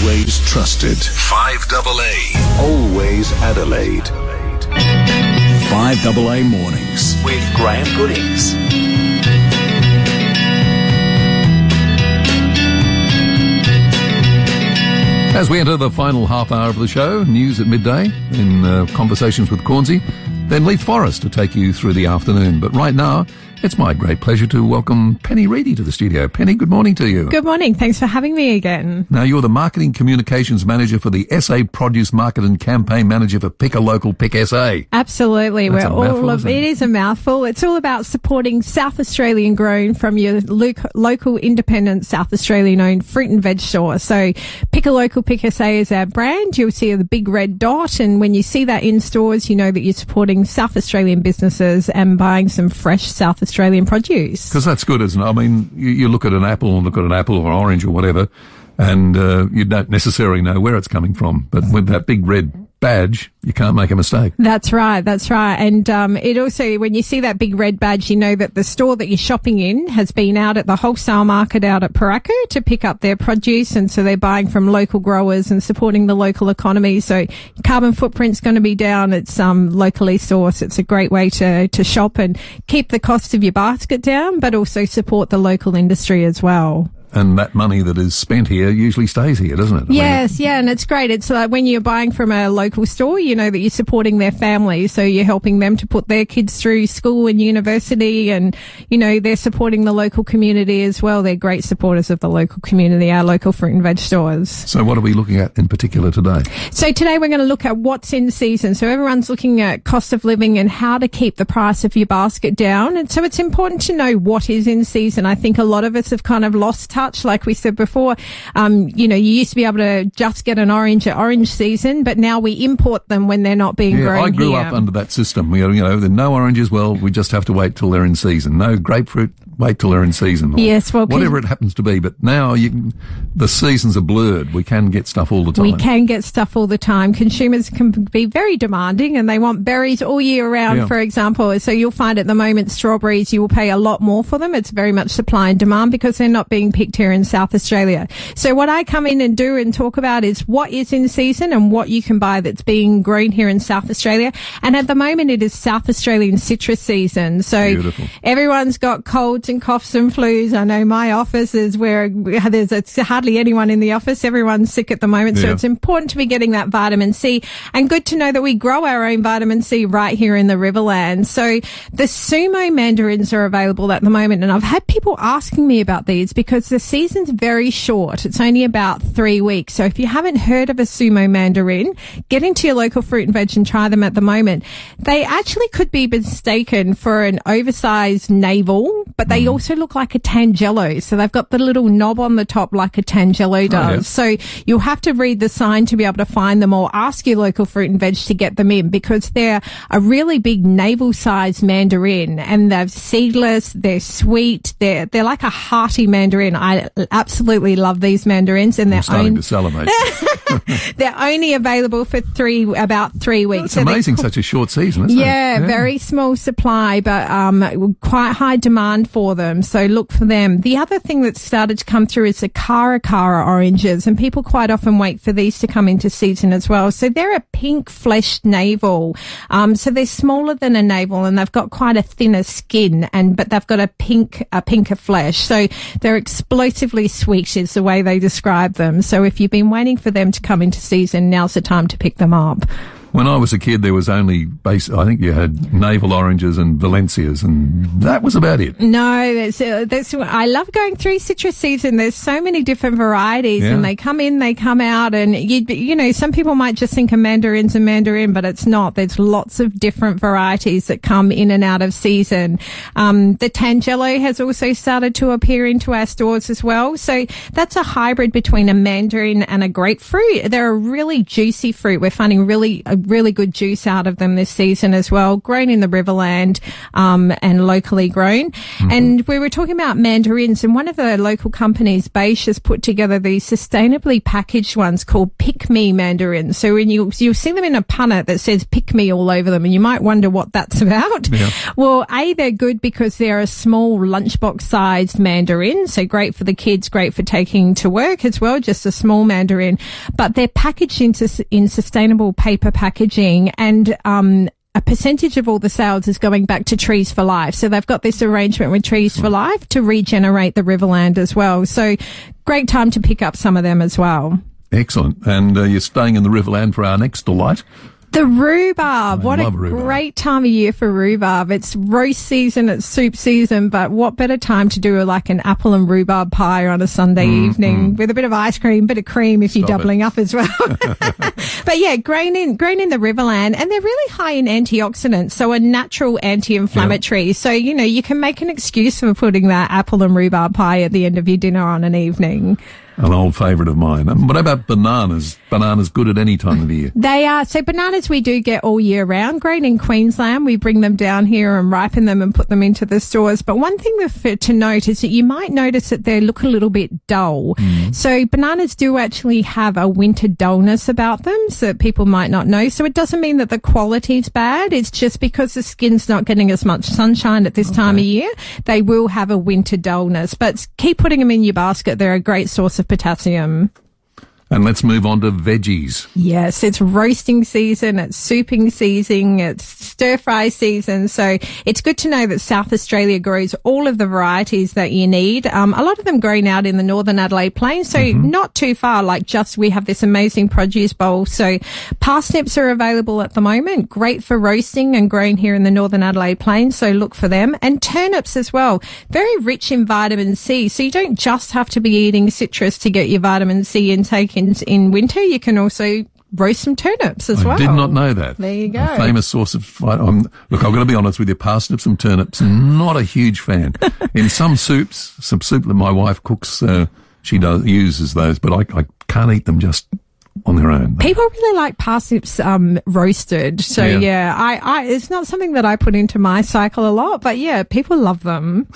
always trusted. 5AA. Always Adelaide. 5AA Mornings with Graham Goodings. As we enter the final half hour of the show, news at midday in Conversations with Cornsey, then Leith Forrest to take you through the afternoon. But right now, it's my great pleasure to welcome Penny Reidy to the studio. Penny, good morning to you. Good morning. Thanks for having me again. Now, you're the Marketing Communications Manager for the SA Produce Market and Campaign Manager for Pick a Local, Pick SA. Absolutely. That's a mouthful, it is a mouthful. It's all about supporting South Australian grown from your local independent South Australian owned fruit and veg store. So Pick a Local, Pick SA is our brand. You'll see the big red dot, and when you see that in stores, you know that you're supporting South Australian businesses and buying some fresh South Australian produce. Because that's good, isn't it? I mean, you look at an apple or orange or whatever, and you don't necessarily know where it's coming from. But with that big red badge, you can't make a mistake. That's right. And it also, when you see that big red badge, you know that the store that you're shopping in has been out at the wholesale market out at Paracco to pick up their produce, and so they're buying from local growers and supporting the local economy. So carbon footprint's going to be down. It's locally sourced. It's a great way to shop and keep the cost of your basket down, but also support the local industry as well. And that money that is spent here usually stays here, doesn't it? Yes, and it's great. It's like when you're buying from a local store, you know that you're supporting their family, so you're helping them to put their kids through school and university, and, you know, they're supporting the local community as well. They're great supporters of the local community, our local fruit and veg stores. So what are we looking at in particular today? So today we're going to look at what's in season. So everyone's looking at cost of living and how to keep the price of your basket down. And so it's important to know what is in season. I think a lot of us have kind of lost touch. Like we said before, you know, you used to be able to just get an orange at orange season, but now we import them when they're not being grown here. I grew up under that system. You know, the no oranges, well, we just have to wait till they're in season. No grapefruit, wait till they're in season. Yes, well, whatever it happens to be. But now the seasons are blurred. We can get stuff all the time. We can get stuff all the time. Consumers can be very demanding, and they want berries all year round, for example. So you'll find at the moment strawberries, you will pay a lot more for them. It's very much supply and demand because they're not being picked here in South Australia. So what I come in and do and talk about is what is in season and what you can buy that's being grown here in South Australia. And at the moment it is South Australian citrus season. So beautiful. Everyone's got colds and coughs and flus. I know my office is where there's hardly anyone in the office. Everyone's sick at the moment. So it's important to be getting that vitamin C, and good to know that we grow our own vitamin C right here in the Riverland. So the Sumo mandarins are available at the moment, and I've had people asking me about these because the season's very short. It's only about 3 weeks. So if you haven't heard of a Sumo mandarin, get into your local fruit and veg and try them at the moment. They actually could be mistaken for an oversized navel, but they also look like a Tangelo. So they've got the little knob on the top like a Tangelo does. So you'll have to read the sign to be able to find them, or ask your local fruit and veg to get them in, because they're a really big navel-sized mandarin, and they're seedless, they're sweet, they're like a hearty mandarin. I absolutely love these mandarins, and they're they're only available for about 3 weeks. It's amazing, such a short season, isn't it? Yeah, very small supply, but quite high demand for them. So look for them. The other thing that's started to come through is the Cara oranges, and people quite often wait for these to come into season as well. So they're a pink fleshed navel. So they're smaller than a navel, and they've got quite a thinner skin, but they've got a pinker flesh. So they're explosively sweet is the way they describe them. So if you've been waiting for them to come into season, now's the time to pick them up. When I was a kid, there was only I think you had navel oranges and Valencias, and that was about it. No, that's I love going through citrus season. There's so many different varieties, and they come in, they come out, and you know, some people might just think a mandarin's a mandarin, but it's not. There's lots of different varieties that come in and out of season. The Tangelo has also started to appear into our stores as well. So that's a hybrid between a mandarin and a grapefruit. They're a really juicy fruit. We're finding really good juice out of them this season as well, grown in the Riverland and locally grown. And we were talking about mandarins, and one of the local companies, Beige, has put together these sustainably packaged ones called Pick pick me mandarins. So when you'll see them in a punnet that says pick me all over them, and you might wonder what that's about. Yeah. Well, they're good because they're a small lunchbox sized mandarin. So great for the kids, great for taking to work as well, just a small mandarin. But they're packaged in sustainable paper packaging, and a percentage of all the sales is going back to Trees for Life. So they've got this arrangement with Trees for Life to regenerate the Riverland as well. So great time to pick up some of them as well. Excellent. And you're staying in the Riverland for our next delight. The rhubarb. What a rhubarb. Great time of year for rhubarb. It's roast season, it's soup season, but what better time to do like an apple and rhubarb pie on a Sunday evening with a bit of ice cream, bit of cream if you're doubling up as well. But yeah, grown in the Riverland, and they're really high in antioxidants, so a natural anti-inflammatory. Yep. So, you can make an excuse for putting that apple and rhubarb pie at the end of your dinner on an evening. An old favourite of mine. What about bananas? Bananas good at any time of the year? They are. So bananas we do get all year round. Grown in Queensland. We bring them down here and ripen them and put them into the stores. But one thing to note is that you might notice that they look a little bit dull. So bananas do actually have a winter dullness about them, so that people might not know. So it doesn't mean that the quality's bad. It's just because the skin's not getting as much sunshine at this time of year, they will have a winter dullness. But keep putting them in your basket. They're a great source of potassium. And let's move on to veggies. Yes, it's roasting season, it's souping season, it's stir-fry season. So it's good to know that South Australia grows all of the varieties that you need. A lot of them grown out in the Northern Adelaide Plains, so not too far. We have this amazing produce bowl. So parsnips are available at the moment, great for roasting and grown here in the Northern Adelaide Plains. So look for them. And turnips as well, very rich in vitamin C. So you don't just have to be eating citrus to get your vitamin C intake in winter. You can also roast some turnips as well. I did not know that. There you go. A famous source of... look, I've got to be honest with you, parsnips and turnips, not a huge fan. In some soup that my wife cooks, she uses those, but I can't eat them just on their own. People really like parsnips roasted. So I it's not something that I put into my cycle a lot, but yeah, people love them.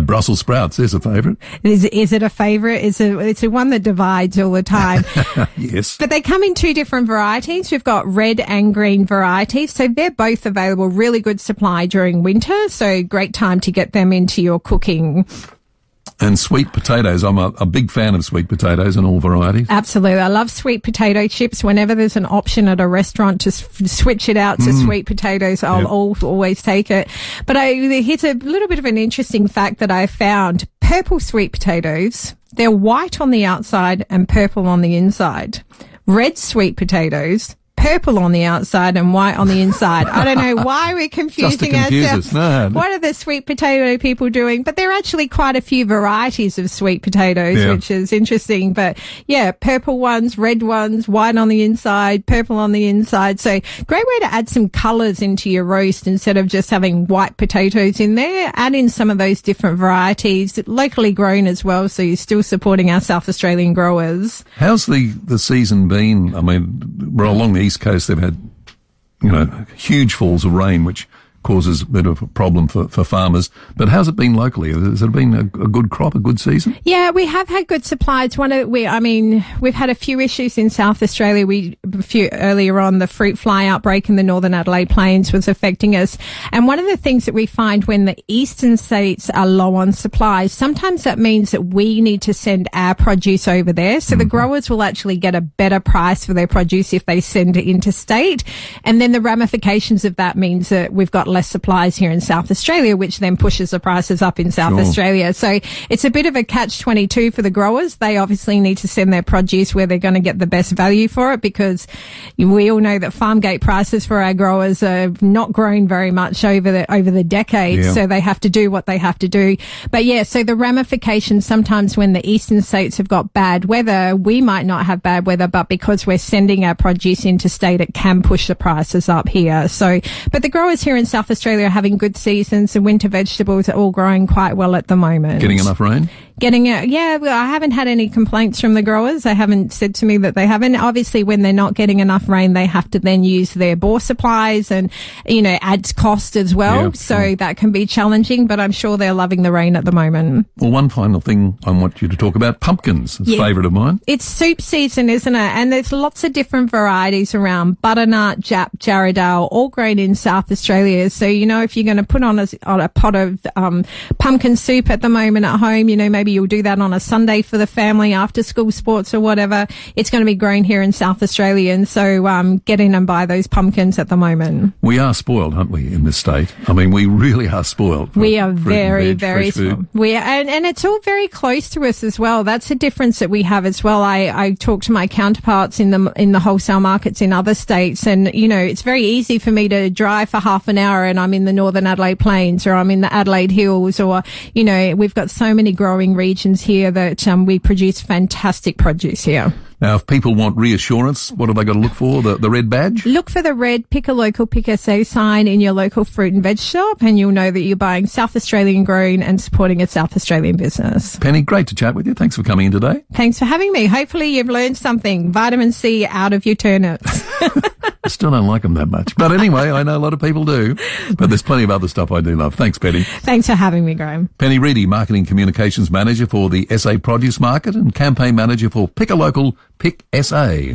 Brussels sprouts is a favourite. Is it a favourite? It's a one that divides all the time. Yes. But they come in two different varieties. We've got red and green varieties. So they're both available. Really good supply during winter. So great time to get them into your cooking. And sweet potatoes. I'm a big fan of sweet potatoes in all varieties. Absolutely. I love sweet potato chips. Whenever there's an option at a restaurant to switch it out to sweet potatoes, I'll always take it. But here's a little bit of an interesting fact that I found. Purple sweet potatoes, they're white on the outside and purple on the inside. Red sweet potatoes, purple on the outside and white on the inside. I don't know why we're confusing ourselves. No. What are the sweet potato people doing? But there are actually quite a few varieties of sweet potatoes, which is interesting. But yeah, purple ones, red ones, white on the inside, purple on the inside. So great way to add some colours into your roast instead of just having white potatoes in there. Add in some of those different varieties, locally grown as well. So you're still supporting our South Australian growers. How's the season been? I mean, we're along the East Coast, they've had, huge falls of rain, which causes a bit of a problem for farmers. But how's it been locally? Has it been a good crop, a good season? Yeah, we have had good supplies. We've had a few issues in South Australia. Earlier on, the fruit fly outbreak in the Northern Adelaide Plains was affecting us. And one of the things that we find when the eastern states are low on supplies, sometimes that means that we need to send our produce over there. So the growers will actually get a better price for their produce if they send it interstate. And then the ramifications of that means that we've got less supplies here in South Australia, which then pushes the prices up in South Australia. So it's a bit of a catch-22 for the growers. They obviously need to send their produce where they're going to get the best value for it, because we all know that farm gate prices for our growers have not grown very much over the decades. So they have to do what they have to do. But yeah, so the ramifications sometimes when the eastern states have got bad weather, we might not have bad weather, but because we're sending our produce interstate, it can push the prices up here. So, but the growers here in South Australia are having good seasons. The winter vegetables are all growing quite well at the moment. Getting enough rain? Getting it, yeah, well, I haven't had any complaints from the growers. They haven't said to me that they haven't. Obviously, when they're not getting enough rain, they have to then use their bore supplies and, adds cost as well. Yeah, so that can be challenging, but I'm sure they're loving the rain at the moment. Well, one final thing I want you to talk about, pumpkins. It's a favourite of mine. It's soup season, isn't it? And there's lots of different varieties around. Butternut, Jap, Jarrahdale, all grown in South Australia. So, if you're going to put on a pot of pumpkin soup at the moment at home, maybe you'll do that on a Sunday for the family after school sports or whatever. It's going to be grown here in South Australia. And so get in and buy those pumpkins at the moment. We are spoiled, aren't we, in this state? I mean, we really are spoiled. We are very, very spoiled. And it's all very close to us as well. That's a difference that we have as well. I talk to my counterparts in the wholesale markets in other states, and it's very easy for me to drive for half an hour and I'm in the Northern Adelaide Plains, or I'm in the Adelaide Hills, or we've got so many growing regions here that we produce fantastic produce here. Now, if people want reassurance, what have they got to look for? The red badge? Look for the red Pick a Local, Pick SA sign in your local fruit and veg shop, and you'll know that you're buying South Australian grown and supporting a South Australian business. Penny, great to chat with you. Thanks for coming in today. Thanks for having me. Hopefully you've learned something. Vitamin C out of your turnips. I still don't like them that much. But anyway, I know a lot of people do. But there's plenty of other stuff I do love. Thanks, Penny. Thanks for having me, Graham. Penny Reidy, Marketing Communications Manager for the SA Produce Market and Campaign Manager for Pick a Local, Pick SA.